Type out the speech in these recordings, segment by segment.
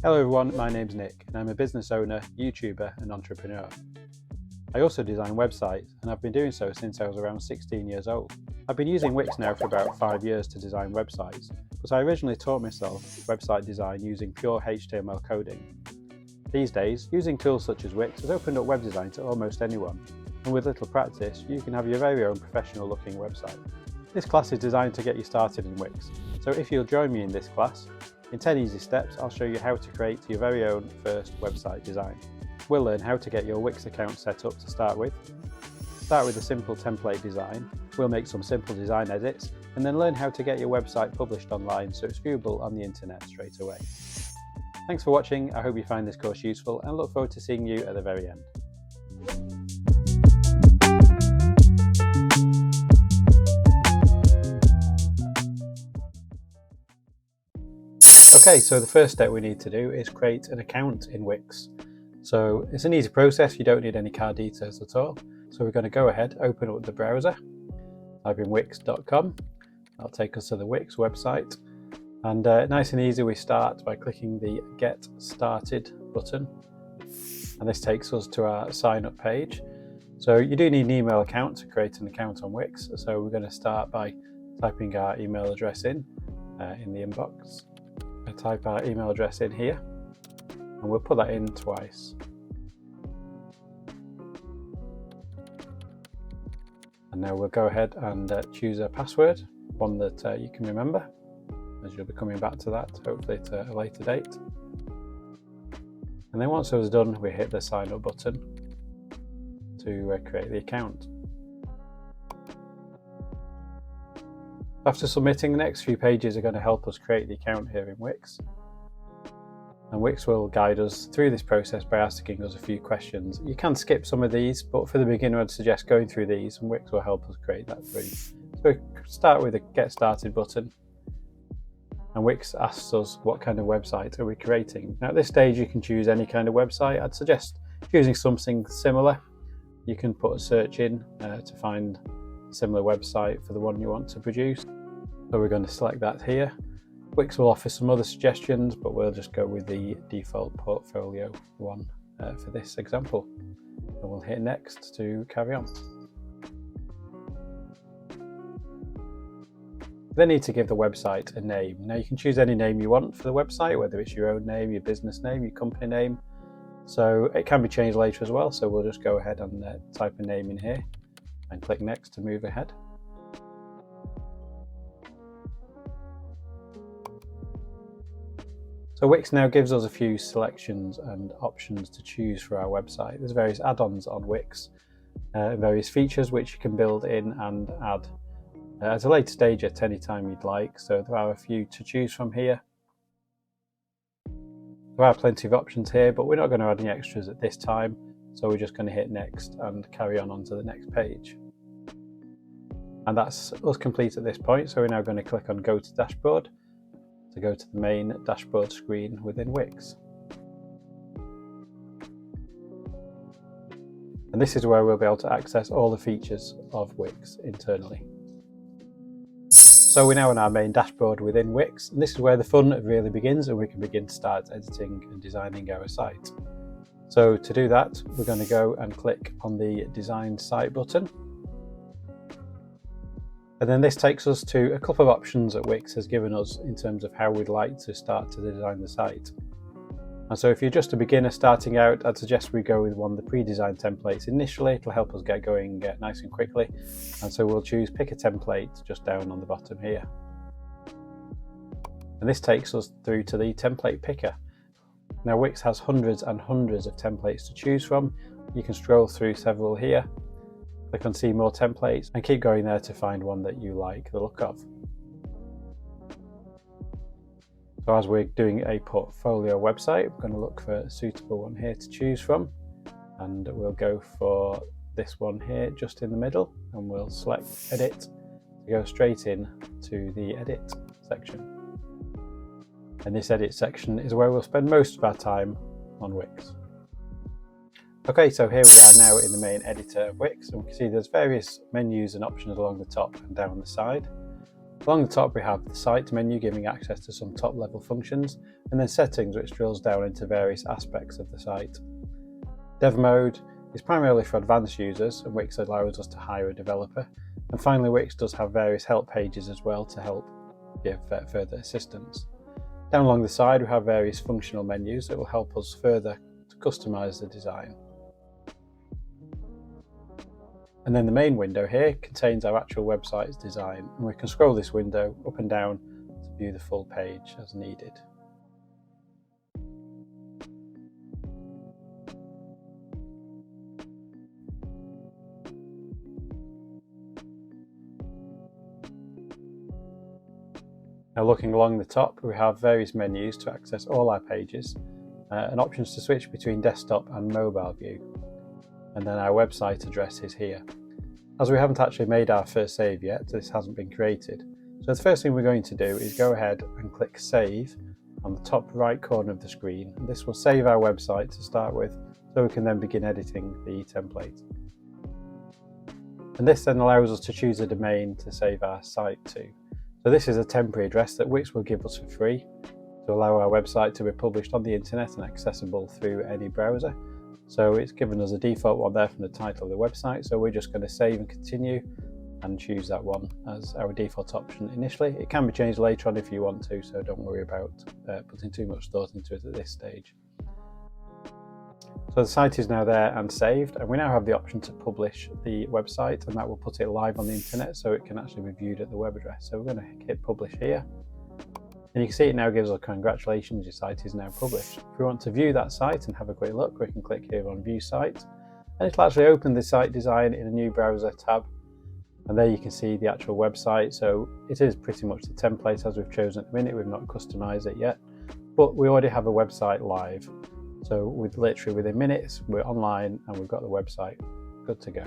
Hello everyone, my name's Nick and I'm a business owner, YouTuber and entrepreneur. I also design websites and I've been doing so since I was around 16 years old. I've been using Wix now for about 5 years to design websites, but I originally taught myself website design using pure HTML coding. These days, using tools such as Wix has opened up web design to almost anyone, and with little practice, you can have your very own professional looking website. This class is designed to get you started in Wix, so if you'll join me in this class, in 10 easy steps, I'll show you how to create your very own first website design. We'll learn how to get your Wix account set up to start with. Start with a simple template design. We'll make some simple design edits and then learn how to get your website published online so it's viewable on the internet straight away. Thanks for watching. I hope you find this course useful and look forward to seeing you at the very end. Okay, so the first step we need to do is create an account in Wix. So it's an easy process, you don't need any card details at all. So we're going to go ahead, open up the browser, type in wix.com. That'll take us to the Wix website. And nice and easy, we start by clicking the Get Started button. And this takes us to our sign up page. So you do need an email account to create an account on Wix. So we're going to start by typing our email address in the inbox. I type our email address in here and we'll put that in twice. And now we'll go ahead and choose a password, one that you can remember, as you'll be coming back to that, hopefully at a later date. And then once it was done, we hit the sign up button to create the account. After submitting, the next few pages are going to help us create the account here in Wix. And Wix will guide us through this process by asking us a few questions. You can skip some of these, but for the beginner I'd suggest going through these and Wix will help us create that through. So we start with the Get Started button. And Wix asks us what kind of website are we creating. Now at this stage you can choose any kind of website. I'd suggest choosing something similar. You can put a search in to find a similar website for the one you want to produce. So we're going to select that here. Wix will offer some other suggestions, but we'll just go with the default portfolio one for this example. And we'll hit next to carry on. Then need to give the website a name. Now you can choose any name you want for the website, whether it's your own name, your business name, your company name. So it can be changed later as well. So we'll just go ahead and type a name in here and click next to move ahead. So Wix now gives us a few selections and options to choose for our website. There's various add-ons on Wix, various features which you can build in and add at a later stage at any time you'd like. So there are a few to choose from here. There are plenty of options here, but we're not going to add any extras at this time. So we're just going to hit next and carry on to the next page. And that's us complete at this point. So we're now going to click on Go to Dashboard to go to the main dashboard screen within Wix. And this is where we'll be able to access all the features of Wix internally. So we're now on our main dashboard within Wix, and this is where the fun really begins and we can begin to start editing and designing our site. So to do that, we're going to go and click on the Design Site button. And then this takes us to a couple of options that Wix has given us in terms of how we'd like to start to design the site. And so if you're just a beginner starting out, I'd suggest we go with one of the pre-designed templates initially. It'll help us get going nice and quickly. And so we'll choose Pick a Template just down on the bottom here. And this takes us through to the template picker. Now Wix has hundreds and hundreds of templates to choose from. You can scroll through several here. Click on See More Templates and keep going there to find one that you like the look of. So as we're doing a portfolio website, we're going to look for a suitable one here to choose from. And we'll go for this one here just in the middle and we'll select Edit to go straight in to the Edit section. And this Edit section is where we'll spend most of our time on Wix. Okay, so here we are now in the main editor of Wix, and we can see there's various menus and options along the top and down the side. Along the top we have the site menu giving access to some top level functions, and then settings which drills down into various aspects of the site. Dev mode is primarily for advanced users, and Wix allows us to hire a developer. And finally, Wix does have various help pages as well to help give further assistance. Down along the side we have various functional menus that will help us further to customize the design. And then the main window here contains our actual website's design, and we can scroll this window up and down to view the full page as needed. Now looking along the top we have various menus to access all our pages and options to switch between desktop and mobile view. And then our website address is here. As we haven't actually made our first save yet, this hasn't been created. So the first thing we're going to do is go ahead and click Save on the top right corner of the screen. And this will save our website to start with, so we can then begin editing the template. And this then allows us to choose a domain to save our site to. So this is a temporary address that Wix will give us for free to allow our website to be published on the internet and accessible through any browser. So it's given us a default one there from the title of the website, so we're just going to save and continue and choose that one as our default option initially. It can be changed later on if you want to, so don't worry about putting too much thought into it at this stage. So the site is now there and saved, and we now have the option to publish the website, and that will put it live on the internet so it can actually be viewed at the web address. So we're going to hit publish here, and you can see it now gives us congratulations, your site is now published. If we want to view that site and have a quick look, we can click here on view site, and it'll actually open the site design in a new browser tab, and there you can see the actual website. So it is pretty much the template as we've chosen at the minute. We've not customized it yet, but we already have a website live. So literally within minutes, we're online and we've got the website good to go.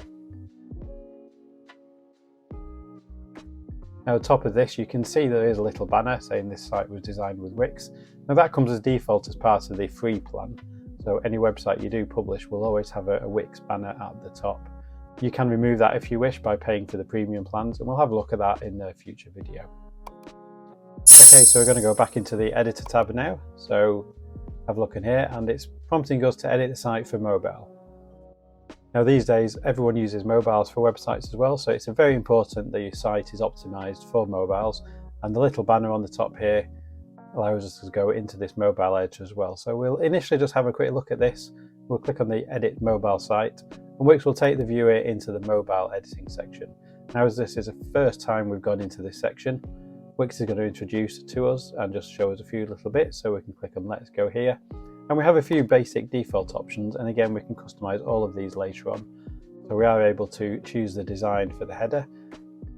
Now at the top of this, you can see there is a little banner saying this site was designed with Wix. Now that comes as default as part of the free plan. So any website you do publish will always have a Wix banner at the top. You can remove that if you wish by paying for the premium plans, and we'll have a look at that in a future video. Okay, so we're going to go back into the editor tab now. So have a look in here, and it's prompting us to edit the site for mobile. Now these days everyone uses mobiles for websites as well, so it's very important that your site is optimized for mobiles, and the little banner on the top here allows us to go into this mobile editor as well. So we'll initially just have a quick look at this. We'll click on the edit mobile site, and Wix will take the viewer into the mobile editing section. Now as this is the first time we've gone into this section, Wix is going to introduce it to us and just show us a few little bits, so we can click on Let's Go here. And we have a few basic default options, and again we can customize all of these later on. So we are able to choose the design for the header,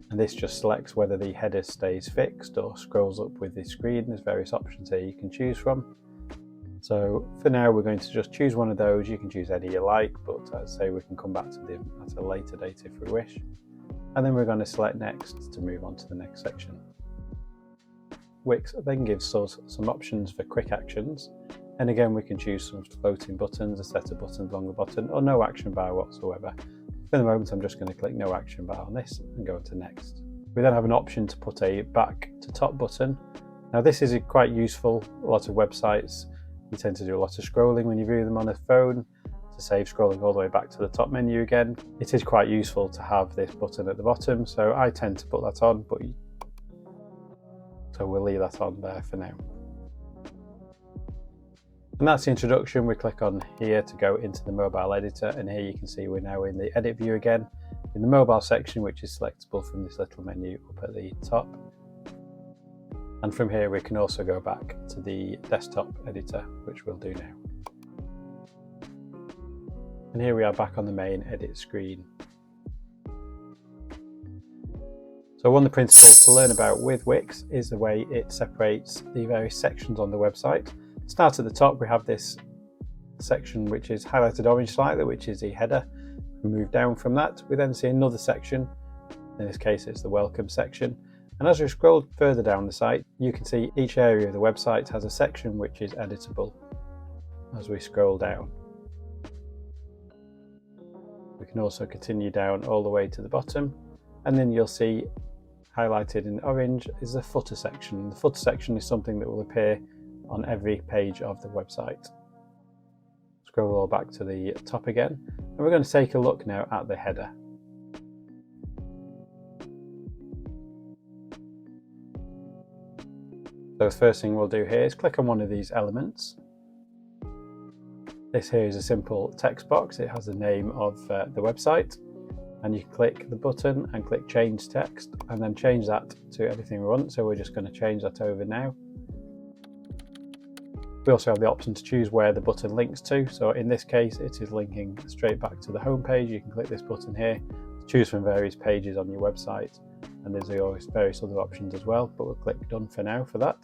and this just selects whether the header stays fixed or scrolls up with the screen. There's various options here you can choose from. So for now we're going to just choose one of those. You can choose any you like, but as I say, we can come back to them at a later date if we wish. And then we're going to select next to move on to the next section. Wix then gives us some options for quick actions, and again we can choose some floating buttons, a set of buttons along the bottom, or no action bar whatsoever. For the moment I'm just going to click no action bar on this and go to next. We then have an option to put a back to top button. Now this is quite useful. A lot of websites, you tend to do a lot of scrolling when you view them on a phone. To save scrolling all the way back to the top menu again, it is quite useful to have this button at the bottom, so I tend to put that on, so we'll leave that on there for now. And that's the introduction. We click on here to go into the mobile editor, and here you can see we're now in the edit view again, in the mobile section, which is selectable from this little menu up at the top. And from here we can also go back to the desktop editor, which we'll do now. And here we are back on the main edit screen. So one of the principles to learn about with Wix is the way it separates the various sections on the website. Start at the top, we have this section which is highlighted orange slightly, which is the header. We move down from that, we then see another section. In this case it's the welcome section. And as we scroll further down the site, you can see each area of the website has a section which is editable as we scroll down. We can also continue down all the way to the bottom, and then you'll see highlighted in orange is the footer section. The footer section is something that will appear on every page of the website. Scroll all back to the top again, and we're going to take a look now at the header. So the first thing we'll do here is click on one of these elements. This here is a simple text box. It has the name of the website, and you can click the button and click change text and then change that to everything we want. So we're just going to change that over now. We also have the option to choose where the button links to. So in this case, it is linking straight back to the home page. You can click this button here to choose from various pages on your website. And there's always various other options as well, but we'll click done for now for that.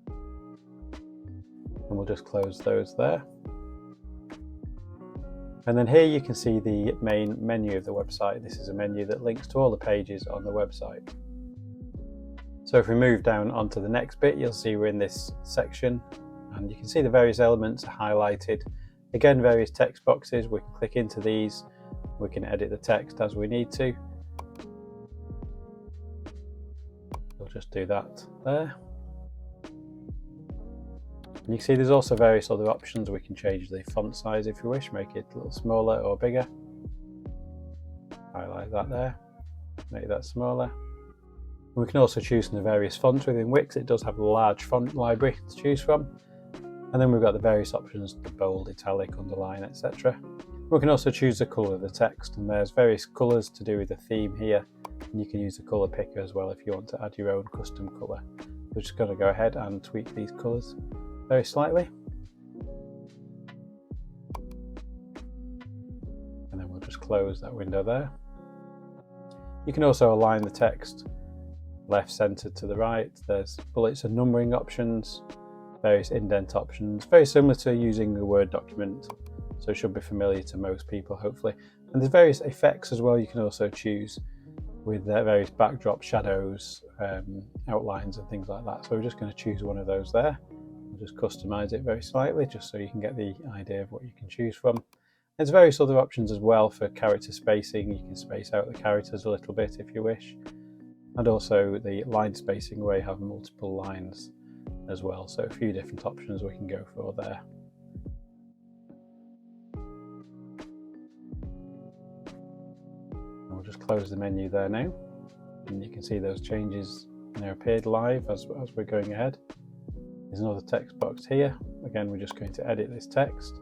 And we'll just close those there. And then here you can see the main menu of the website. This is a menu that links to all the pages on the website. So if we move down onto the next bit, you'll see we're in this section, and you can see the various elements are highlighted. Again, various text boxes. We can click into these. We can edit the text as we need to. We'll just do that there. And you can see there's also various other options. We can change the font size if you wish, make it a little smaller or bigger. Highlight that there, make that smaller. We can also choose from the various fonts within Wix. It does have a large font library to choose from. And then we've got the various options, the bold, italic, underline, etc. We can also choose the colour of the text, and there's various colours to do with the theme here. And you can use the colour picker as well if you want to add your own custom colour. We're just going to go ahead and tweak these colours very slightly. And then we'll just close that window there. You can also align the text left centered to the right. There's bullets and numbering options, various indent options, very similar to using a Word document, so it should be familiar to most people hopefully. And there's various effects as well you can also choose with various backdrop shadows, outlines and things like that. So we're just going to choose one of those there. We'll just customize it very slightly just so you can get the idea of what you can choose from. There's various other options as well for character spacing. You can space out the characters a little bit if you wish. And also the line spacing where you have multiple lines as well. So a few different options we can go for there. And we'll just close the menu there now. And you can see those changes now appeared live as we're going ahead. There's another text box here. Again, we're just going to edit this text.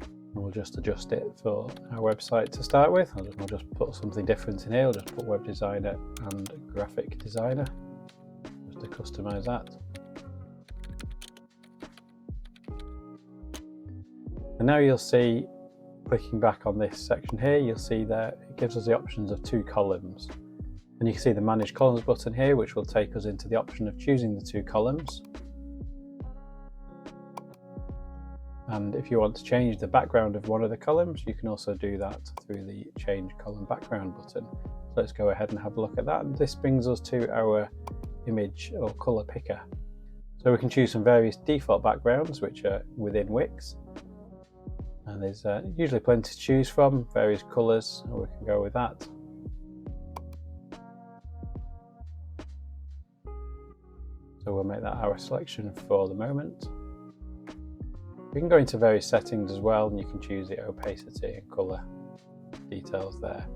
And we'll just adjust it for our website to start with. I'll just put something different in here. I'll just put web designer and graphic designer just to customize that. And now you'll see, clicking back on this section here, you'll see that it gives us the options of 2 columns. And you can see the manage columns button here, which will take us into the option of choosing the 2 columns. And if you want to change the background of one of the columns, you can also do that through the change column background button. So let's go ahead and have a look at that. And this brings us to our image or color picker. So we can choose some various default backgrounds which are within Wix. And there's usually plenty to choose from, various colors, and we can go with that. So we'll make that our selection for the moment. We can go into various settings as well, and you can choose the opacity and colour details there.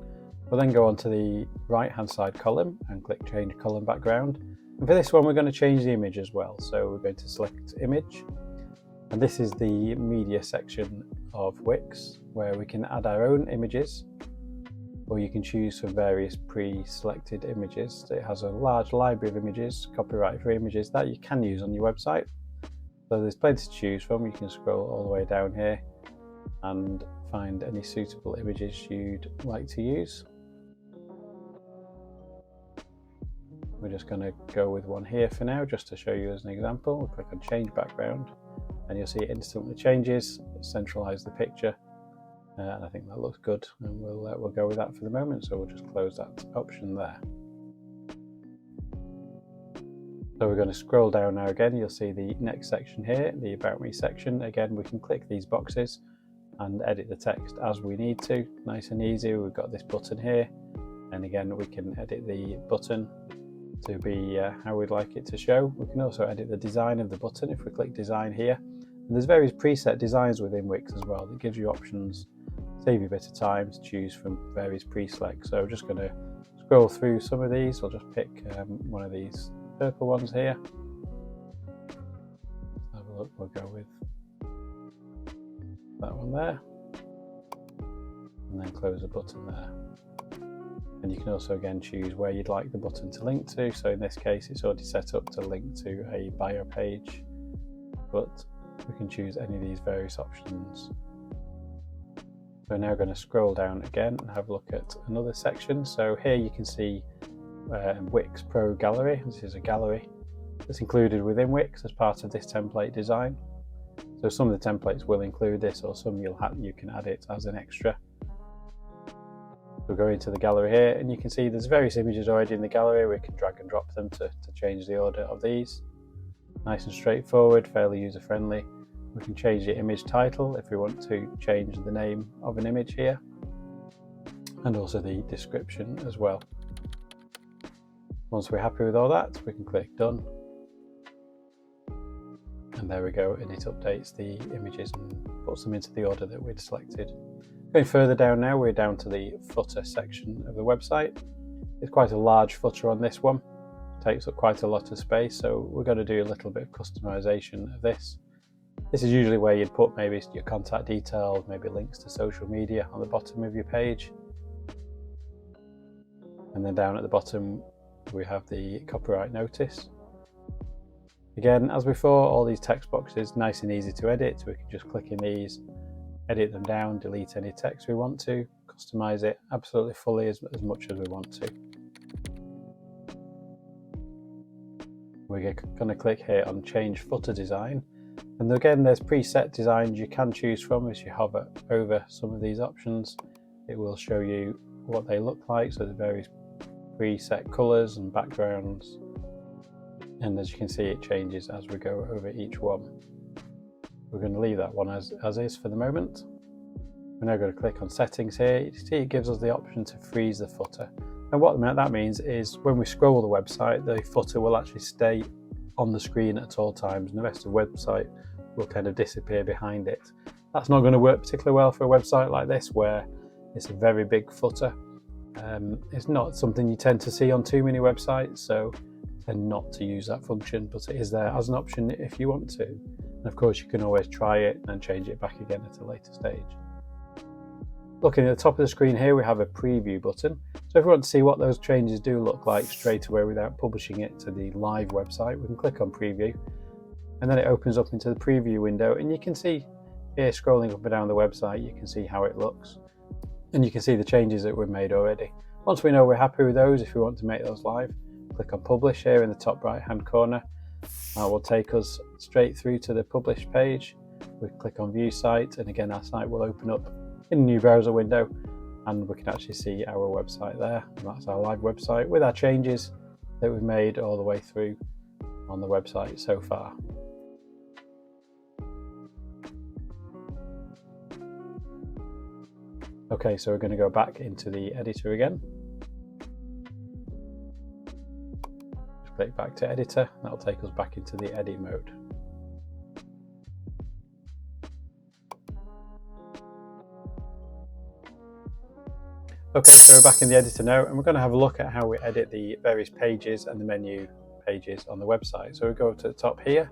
We'll then go on to the right hand side column and click change column background. And for this one we're going to change the image as well. So we're going to select image, and this is the media section of Wix where we can add our own images, or you can choose from various pre-selected images. It has a large library of images, copyright free images that you can use on your website. So there's plenty to choose from. You can scroll all the way down here and find any suitable images you'd like to use. We're just going to go with one here for now, just to show you as an example. We'll click on change background, and you'll see it instantly changes, centralize the picture, and I think that looks good, and we'll go with that for the moment. So we'll just close that option there. So we're going to scroll down now again. You'll see the next section here, the About Me section. Again, we can click these boxes and edit the text as we need to. Nice and easy. We've got this button here, and again we can edit the button to be how we'd like it to show. We can also edit the design of the button if we click design here. And there's various preset designs within Wix as well that gives you options, save you a bit of time to choose from various pre-selects. So I'm just going to scroll through some of these. I'll just pick one of these purple ones here. Have a look, we'll go with that one there, and then close the button there. And you can also again choose where you'd like the button to link to. So in this case it's already set up to link to a bio page, but we can choose any of these various options. We're now going to scroll down again and have a look at another section. So here you can see Wix Pro Gallery. This is a gallery that's included within Wix as part of this template design. So some of the templates will include this, or some you can add it as an extra. We'll go into the gallery here and you can see there's various images already in the gallery. We can drag and drop them to change the order of these. Nice and straightforward, fairly user friendly. We can change the image title if we want to change the name of an image here, and also the description as well. Once we're happy with all that, we can click done. And there we go, and it updates the images and puts them into the order that we'd selected. Going further down now, we're down to the footer section of the website. It's quite a large footer on this one, takes up quite a lot of space, so we're going to do a little bit of customization of this. This is usually where you'd put maybe your contact details, maybe links to social media on the bottom of your page. And then down at the bottom we have the copyright notice. Again, as before, all these text boxes nice and easy to edit. We can just click in these, edit them down, delete any text we want to, customize it absolutely fully as much as we want to. We're going to click here on change footer design. And again, there's preset designs you can choose from. As you hover over some of these options, it will show you what they look like. So there's various preset colors and backgrounds. And as you can see, it changes as we go over each one. We're going to leave that one as is for the moment. We're now going to click on settings here. You see it gives us the option to freeze the footer. And what that means is when we scroll the website, the footer will actually stay on the screen at all times, and the rest of the website will kind of disappear behind it. That's not going to work particularly well for a website like this where it's a very big footer. It's not something you tend to see on too many websites, so tend not to use that function, but it is there as an option if you want to. And of course you can always try it and change it back again at a later stage. Looking at the top of the screen here, we have a preview button. So if we want to see what those changes do look like straight away without publishing it to the live website, we can click on preview, and then it opens up into the preview window, and you can see here scrolling up and down the website, you can see how it looks, and you can see the changes that we've made already. Once we know we're happy with those, if we want to make those live, click on publish here in the top right hand corner. That will take us straight through to the publish page. We click on view site, and again our site will open up in a new browser window, and we can actually see our website there, and that's our live website with our changes that we've made all the way through on the website so far. Okay, so we're going to go back into the editor again. Just click back to editor, that'll take us back into the edit mode. Okay, so we're back in the editor now, and we're going to have a look at how we edit the various pages and the menu pages on the website. So we go to the top here,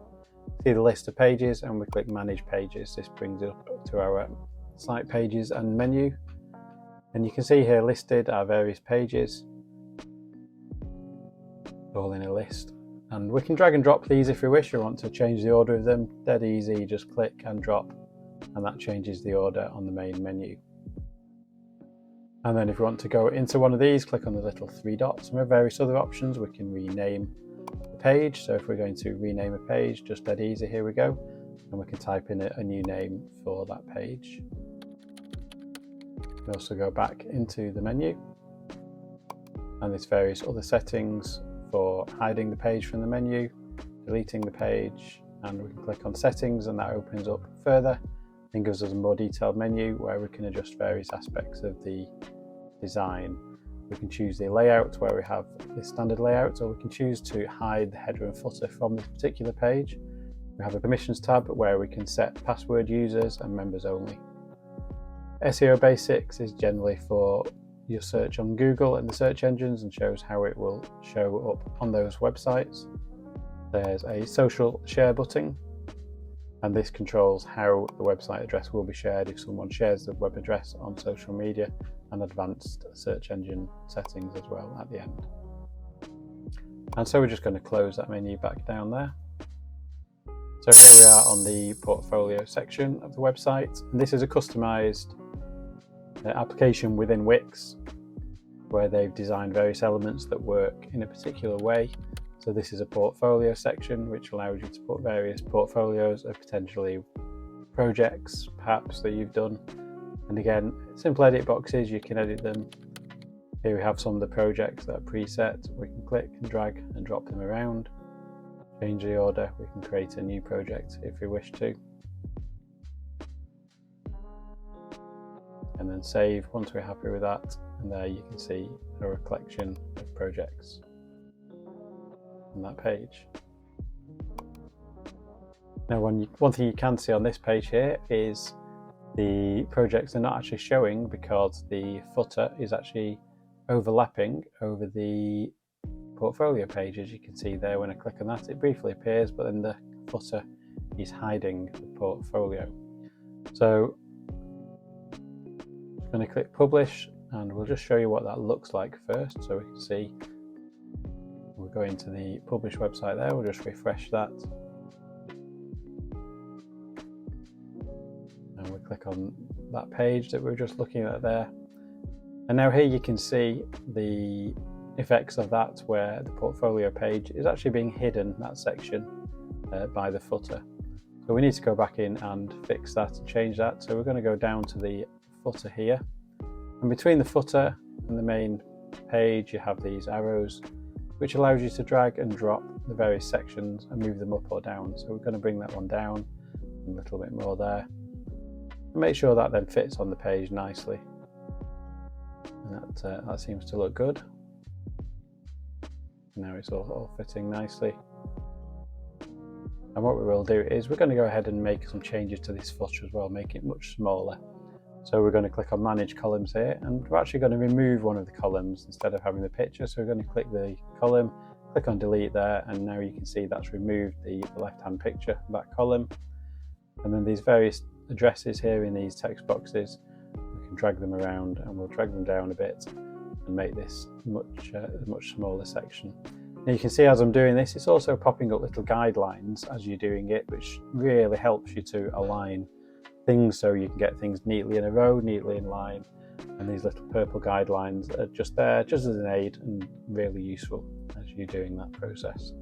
see the list of pages, and we click manage pages. This brings it up to our site pages and menu, and you can see here listed our various pages all in a list, and we can drag and drop these if we wish. We want to change the order of them, dead easy, just click and drop, and that changes the order on the main menu. And then if we want to go into one of these, click on the little three dots, and we have various other options. We can rename the page. So if we're going to rename a page, just dead easy, here we go. And we can type in a new name for that page. We can also go back into the menu, and there's various other settings for hiding the page from the menu, deleting the page, and we can click on settings, and that opens up further and gives us a more detailed menu where we can adjust various aspects of the design. We can choose the layout where we have the standard layout, or we can choose to hide the header and footer from this particular page. We have a permissions tab where we can set password users and members only. SEO Basics is generally for your search on Google and the search engines and shows how it will show up on those websites. There's a social share button, and this controls how the website address will be shared if someone shares the web address on social media, and advanced search engine settings as well at the end. And so we're just going to close that menu back down there. So here we are on the portfolio section of the website, and this is a customized application within Wix where they've designed various elements that work in a particular way. So this is a portfolio section which allows you to put various portfolios of potentially projects perhaps that you've done, and again, simple edit boxes, you can edit them. Here we have some of the projects that are preset. We can click and drag and drop them around, change the order. We can create a new project if we wish to, and then save once we're happy with that. And there you can see a collection of projects on that page. Now one thing you can see on this page here is the projects are not actually showing because the footer is actually overlapping over the portfolio page. As you can see there, when I click on that, it briefly appears, but then the footer is hiding the portfolio. So I'm going to click publish, and we'll just show you what that looks like first, so we can see. We'll go into the publish website there, we'll just refresh that. And we'll click on that page that we were just looking at there. And now here you can see the effects of that, where the portfolio page is actually being hidden, that section, by the footer. So we need to go back in and fix that and change that. So we're going to go down to the footer here. And between the footer and the main page, you have these arrows, which allows you to drag and drop the various sections and move them up or down. So we're going to bring that one down a little bit more there. And make sure that then fits on the page nicely. And that seems to look good. Now it's all fitting nicely. And what we will do is we're going to go ahead and make some changes to this footer as well, make it much smaller. So we're going to click on manage columns here, and we're actually going to remove one of the columns instead of having the picture. So we're going to click the column, click on delete there, and now you can see that's removed the left-hand picture of that column. And then these various addresses here in these text boxes, we can drag them around, and we'll drag them down a bit and make this a much smaller section. Now you can see as I'm doing this, it's also popping up little guidelines as you're doing it, which really helps you to align things so you can get things neatly in a row, neatly in line. And these little purple guidelines are just there, just as an aid, and really useful as you're doing that process.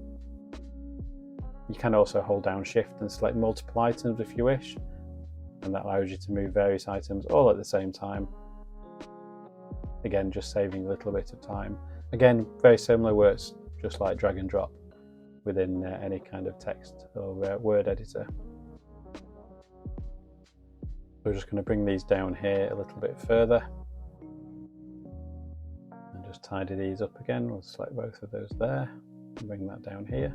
You can also hold down shift and select multiple items if you wish, and that allows you to move various items all at the same time. Again, just saving a little bit of time. Again, very similar, works just like drag and drop within any kind of text or word editor. We're just going to bring these down here a little bit further and just tidy these up again. We'll select both of those there and bring that down here.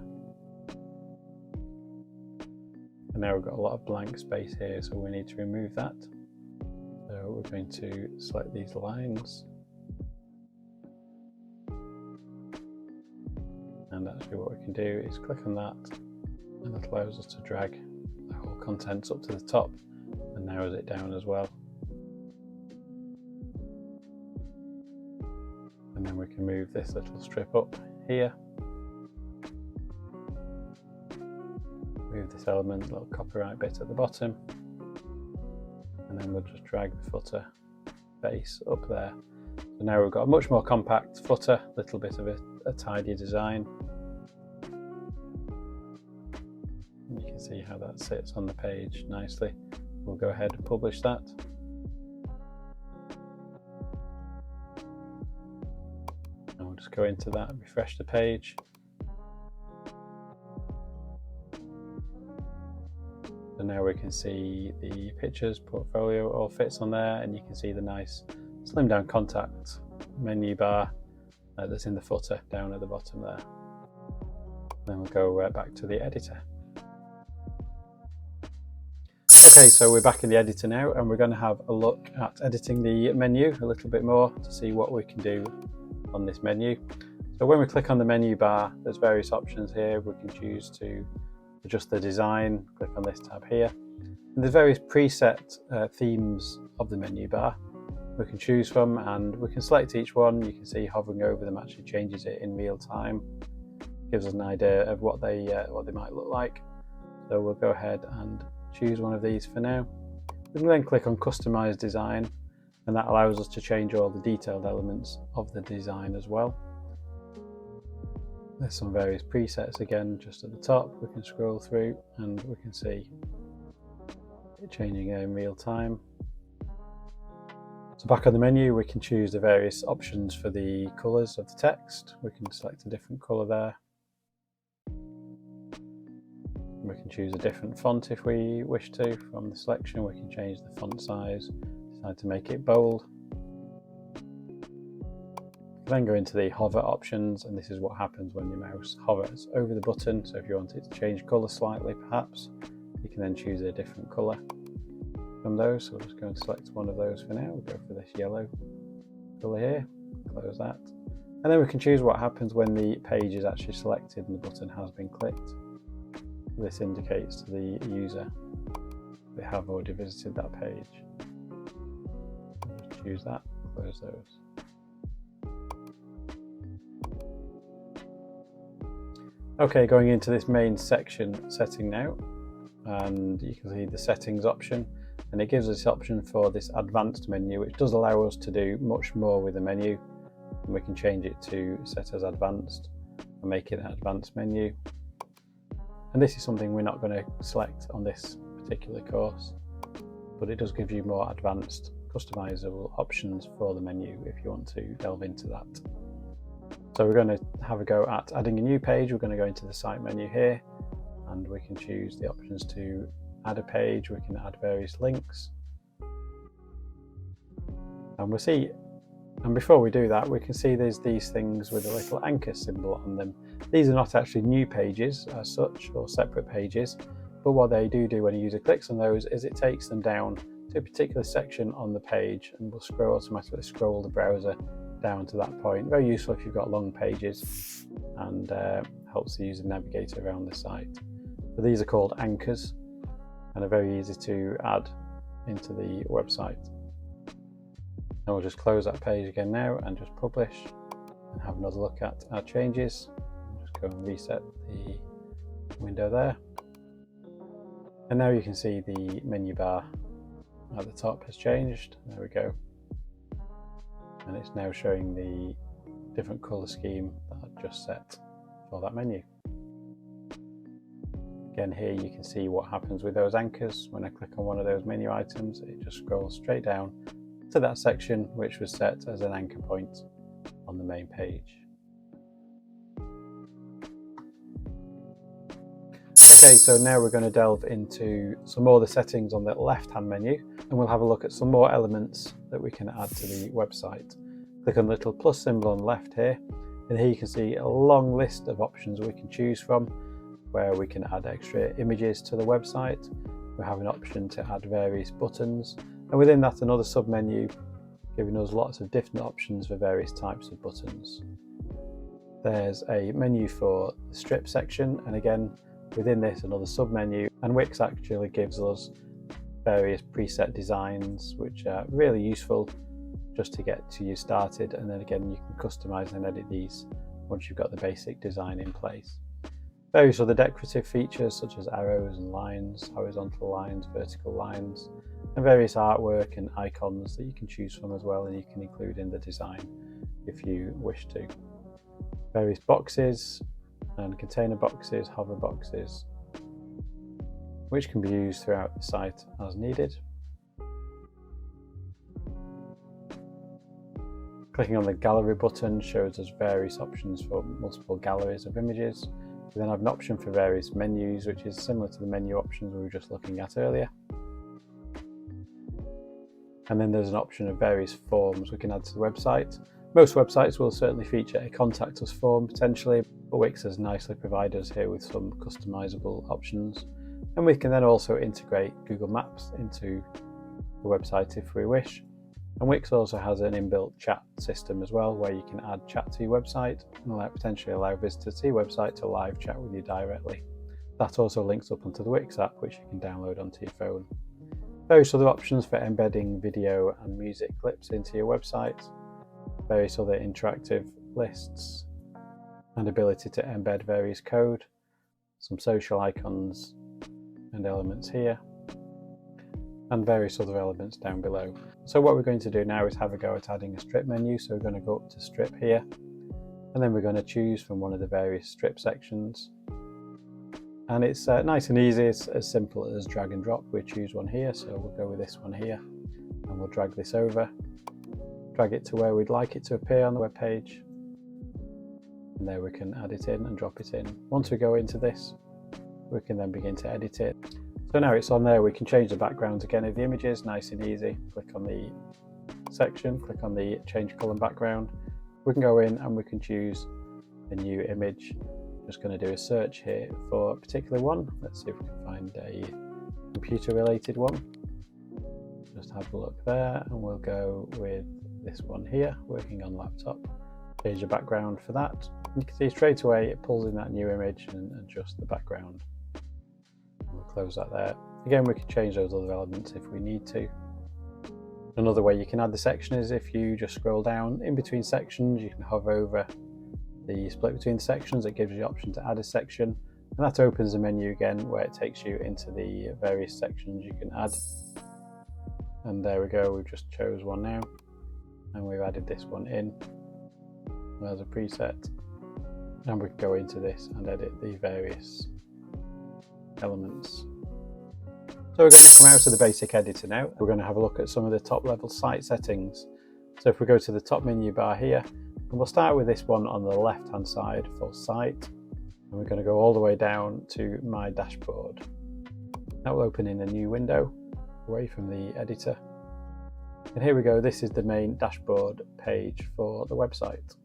And now we've got a lot of blank space here, so we need to remove that. So we're going to select these lines. And actually what we can do is click on that, and that allows us to drag the whole contents up to the top and narrows it down as well. And then we can move this little strip up here. Move this element, little copyright bit at the bottom. And then we'll just drag the footer base up there. So now we've got a much more compact footer, a little bit of a tidy design. And you can see how that sits on the page nicely. We'll go ahead and publish that. And we'll just go into that and refresh the page. So now we can see the pictures portfolio all fits on there, and you can see the nice slimmed down contact menu bar that's in the footer down at the bottom there. Then we'll go back to the editor. Okay, so we're back in the editor now, and we're going to have a look at editing the menu a little bit more to see what we can do on this menu. So when we click on the menu bar, there's various options here. We can choose to adjust the design, click on this tab here. And there's various preset themes of the menu bar we can choose from, and we can select each one. You can see hovering over them actually changes it in real time, gives us an idea of what they might look like. So we'll go ahead and choose one of these for now. We can then click on Customize Design, and that allows us to change all the detailed elements of the design as well. There's some various presets again just at the top. We can scroll through and we can see it changing in real time. So back on the menu, we can choose the various options for the colours of the text. We can select a different colour there. We can choose a different font if we wish to. From the selection, we can change the font size, decide to make it bold. Then go into the hover options, and this is what happens when your mouse hovers over the button. So if you want it to change colour slightly perhaps, you can then choose a different colour from those. So we'll just go and select one of those for now. We'll go for this yellow colour here, close that. And then we can choose what happens when the page is actually selected and the button has been clicked. This indicates to the user they have already visited that page. Just choose that, close those. Okay, going into this main section setting now, and you can see the settings option, and it gives us this option for this advanced menu, which does allow us to do much more with the menu. And we can change it to set as advanced and make it an advanced menu. And this is something we're not going to select on this particular course, but it does give you more advanced customizable options for the menu if you want to delve into that. So we're going to have a go at adding a new page. We're going to go into the site menu here, and we can choose the options to add a page. We can add various links, and we'll see. And before we do that, we can see there's these things with a little anchor symbol on them. These are not actually new pages as such, or separate pages, but what they do when a user clicks on those is it takes them down to a particular section on the page, and will automatically scroll the browser down to that point. Very useful if you've got long pages, and helps the user navigate around the site. So these are called anchors and are very easy to add into the website. And we'll just close that page again now and just publish and have another look at our changes. Just go and reset the window there. And now you can see the menu bar at the top has changed. There we go. And it's now showing the different colour scheme that I've just set for that menu. Again, here you can see what happens with those anchors. When I click on one of those menu items, it just scrolls straight down to that section which was set as an anchor point on the main page. Okay, so now we're going to delve into some more of the settings on the left-hand menu, and we'll have a look at some more elements that we can add to the website. Click on the little plus symbol on the left here, and here you can see a long list of options we can choose from, where we can add extra images to the website. We have an option to add various buttons, and within that another sub-menu giving us lots of different options for various types of buttons. There's a menu for the strip section, and again within this another sub-menu, and Wix actually gives us various preset designs which are really useful just to get you started, and then again you can customize and edit these once you've got the basic design in place. Various other decorative features such as arrows and lines, horizontal lines, vertical lines, and various artwork and icons that you can choose from as well, and you can include in the design if you wish to. Various boxes and container boxes, hover boxes, which can be used throughout the site as needed. Clicking on the gallery button shows us various options for multiple galleries of images. We then have an option for various menus, which is similar to the menu options we were just looking at earlier. And then there's an option of various forms we can add to the website. Most websites will certainly feature a contact us form potentially, but Wix has nicely provided us here with some customizable options. And we can then also integrate Google Maps into the website if we wish. And Wix also has an inbuilt chat system as well, where you can add chat to your website and potentially allow visitors to your website to live chat with you directly. That also links up onto the Wix app, which you can download onto your phone. Various other options for embedding video and music clips into your website, various other interactive lists, and ability to embed various code, some social icons and elements here, and various other elements down below. So what we're going to do now is have a go at adding a strip menu. So we're going to go up to strip here, and then we're going to choose from one of the various strip sections. And it's nice and easy. It's as simple as drag and drop. We choose one here, so we'll go with this one here, and we'll drag this over, drag it to where we'd like it to appear on the web page, and there we can add it in and drop it in. Once we go into this, we can then begin to edit it. So now it's on there, we can change the background again of the images, nice and easy. Click on the section, click on the change color background. We can go in and we can choose a new image. Just going to do a search here for a particular one. Let's see if we can find a computer related one. Just have a look there, and we'll go with this one here, working on laptop. Change the background for that. You can see straight away it pulls in that new image and adjusts the background. We'll close that there. Again, we can change those other elements if we need to. Another way you can add the section is if you just scroll down in between sections, you can hover over the split between the sections. It gives you the option to add a section, and that opens the menu again where it takes you into the various sections you can add. And there we go, we've just chose one now, and we've added this one in as a preset, and we can go into this and edit the various elements. So we're going to come out of the basic editor now. We're going to have a look at some of the top level site settings. So if we go to the top menu bar here, and we'll start with this one on the left hand side for site, and we're going to go all the way down to my dashboard. That will open in a new window away from the editor, and here we go. This is the main dashboard page for the website.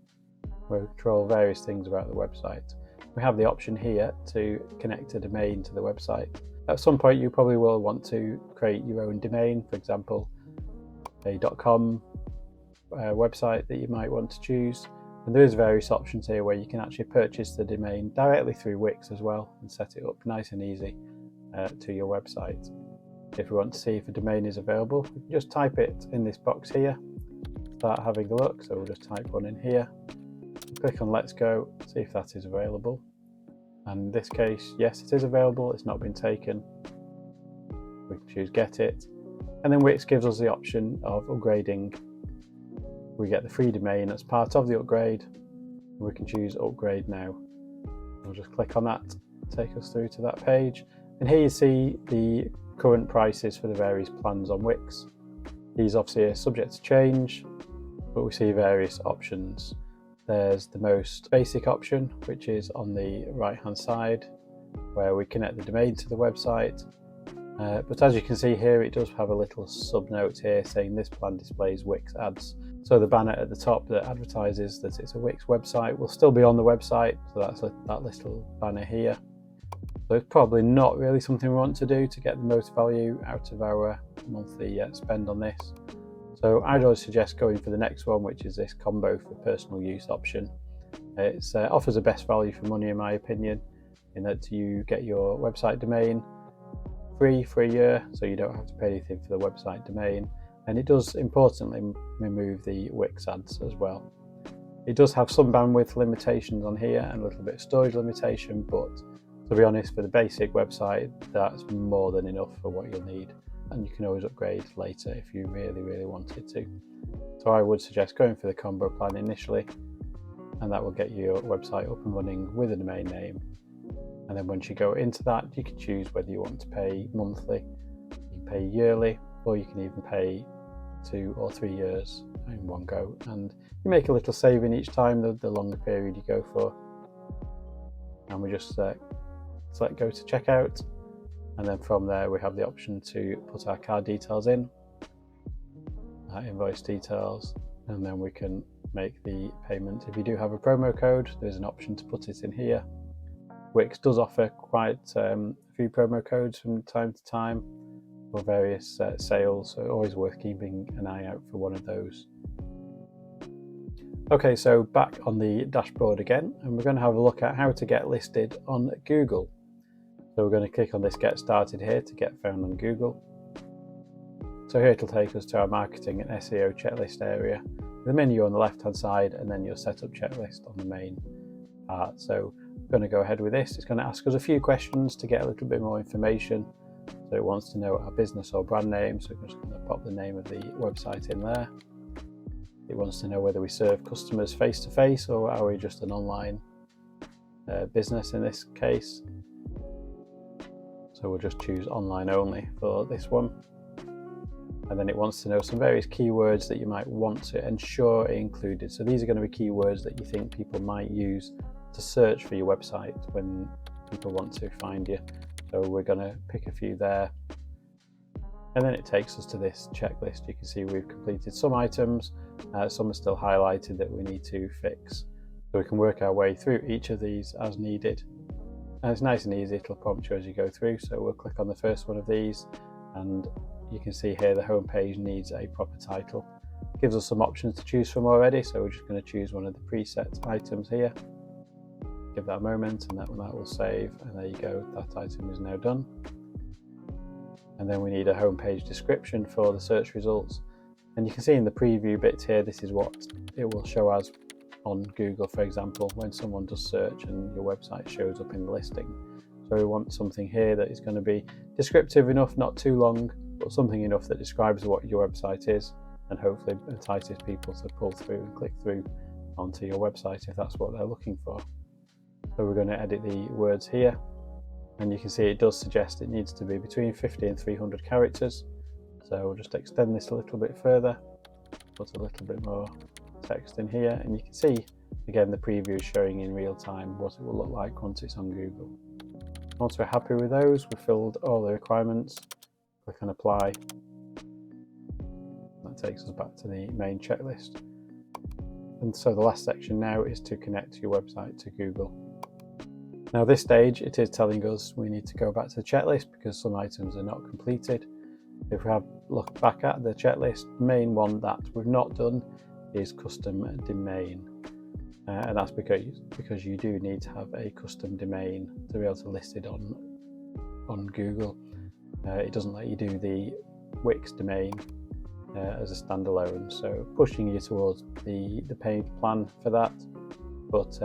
We'll control various things about the website. We have the option here to connect a domain to the website. At some point you probably will want to create your own domain, for example a .com website that you might want to choose, and there is various options here where you can actually purchase the domain directly through Wix as well and set it up nice and easy to your website. If we want to see if a domain is available, we can just type it in this box here, start having a look. So we'll just type one in here, click on let's go, see if that is available, and in this case yes, it is available, it's not been taken. We can choose get it, and then Wix gives us the option of upgrading. We get the free domain as part of the upgrade. We can choose upgrade now. We'll just click on that, take us through to that page, and here you see the current prices for the various plans on Wix. These obviously are subject to change, but we see various options. There's the most basic option, which is on the right hand side, where we connect the domain to the website. But as you can see here, it does have a little sub note here saying this plan displays Wix ads. So the banner at the top that advertises that it's a Wix website will still be on the website. So that's that little banner here. So it's probably not really something we want to do to get the most value out of our monthly spend on this. So I'd always suggest going for the next one, which is this combo for personal use option. It offers the best value for money in my opinion, in that you get your website domain free for a year, so you don't have to pay anything for the website domain, and it does importantly remove the Wix ads as well. It does have some bandwidth limitations on here and a little bit of storage limitation, but to be honest, for the basic website, that's more than enough for what you'll need, and you can always upgrade later if you really wanted to. So I would suggest going for the combo plan initially, and that will get your website up and running with a domain name. And then once you go into that, you can choose whether you want to pay monthly, you can pay yearly, or you can even pay 2 or 3 years in one go, and you make a little saving each time the longer period you go for. And we just select go to checkout, and then from there we have the option to put our card details in, our invoice details, and then we can make the payment. If you do have a promo code, there's an option to put it in here. Wix does offer quite a few promo codes from time to time for various sales, so always worth keeping an eye out for one of those. Okay, so back on the dashboard again, and we're going to have a look at how to get listed on Google. So we're going to click on this Get Started here to get found on Google. So here it'll take us to our marketing and SEO checklist area, the menu on the left hand side, and then your setup checklist on the main part. So we're going to go ahead with this. It's going to ask us a few questions to get a little bit more information. So it wants to know our business or brand name, so we're just going to pop the name of the website in there. It wants to know whether we serve customers face-to-face or are we just an online business in this case. So we'll just choose online only for this one. And then it wants to know some various keywords that you might want to ensure are included. So these are going to be keywords that you think people might use to search for your website when people want to find you. So we're going to pick a few there. And then it takes us to this checklist. You can see we've completed some items, some are still highlighted that we need to fix. So we can work our way through each of these as needed. And it's nice and easy, it'll prompt you as you go through. So we'll click on the first one of these, and you can see here the home page needs a proper title. It gives us some options to choose from already, so we're just going to choose one of the preset items here. Give that a moment and that will save, and there you go, that item is now done. And then we need a homepage description for the search results. And you can see in the preview bit here, this is what it will show us on Google, for example, when someone does search and your website shows up in the listing. So we want something here that is going to be descriptive enough, not too long, but something enough that describes what your website is and hopefully entices people to pull through and click through onto your website if that's what they're looking for. So we're going to edit the words here. And you can see it does suggest it needs to be between 50 and 300 characters. So we'll just extend this a little bit further, put a little bit more text in here, and you can see again the preview is showing in real time what it will look like once it's on Google. Once we're happy with those, we've filled all the requirements, click on apply. That takes us back to the main checklist. And so the last section now is to connect your website to Google. Now at this stage, it is telling us we need to go back to the checklist because some items are not completed. If we have look back at the checklist, the main one that we've not done is custom domain. And that's because you do need to have a custom domain to be able to list it on Google. It doesn't let you do the Wix domain as a standalone, so pushing you towards the paid plan for that. But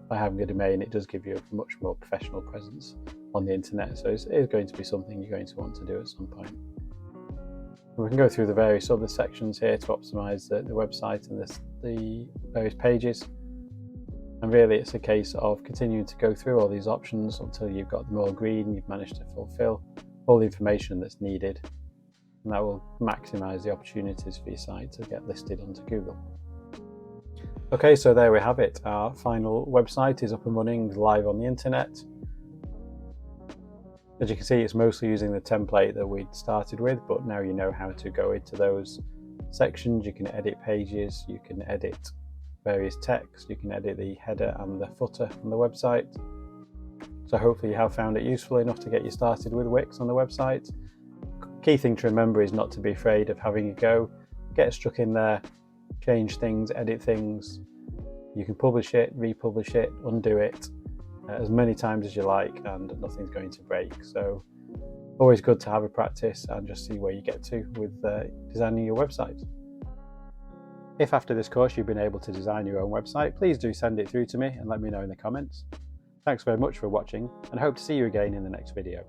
by having a domain, it does give you a much more professional presence on the internet, so it's going to be something you're going to want to do at some point. And we can go through the various other sections here to optimize the website and the various pages, and really it's a case of continuing to go through all these options until you've got them all green, you've managed to fulfill all the information that's needed, and that will maximize the opportunities for your site to get listed onto Google. Okay, so there we have it. Our final website is up and running live on the internet. As you can see, it's mostly using the template that we started with, but now you know how to go into those sections. You can edit pages, you can edit various text, you can edit the header and the footer on the website. So hopefully you have found it useful enough to get you started with Wix on the website. Key thing to remember is not to be afraid of having a go. Get stuck in there, change things, edit things. You can publish it, republish it, undo it as many times as you like, and nothing's going to break. So always good to have a practice and just see where you get to with designing your website. If after this course you've been able to design your own website, please do send it through to me and let me know in the comments. Thanks very much for watching, and hope to see you again in the next video.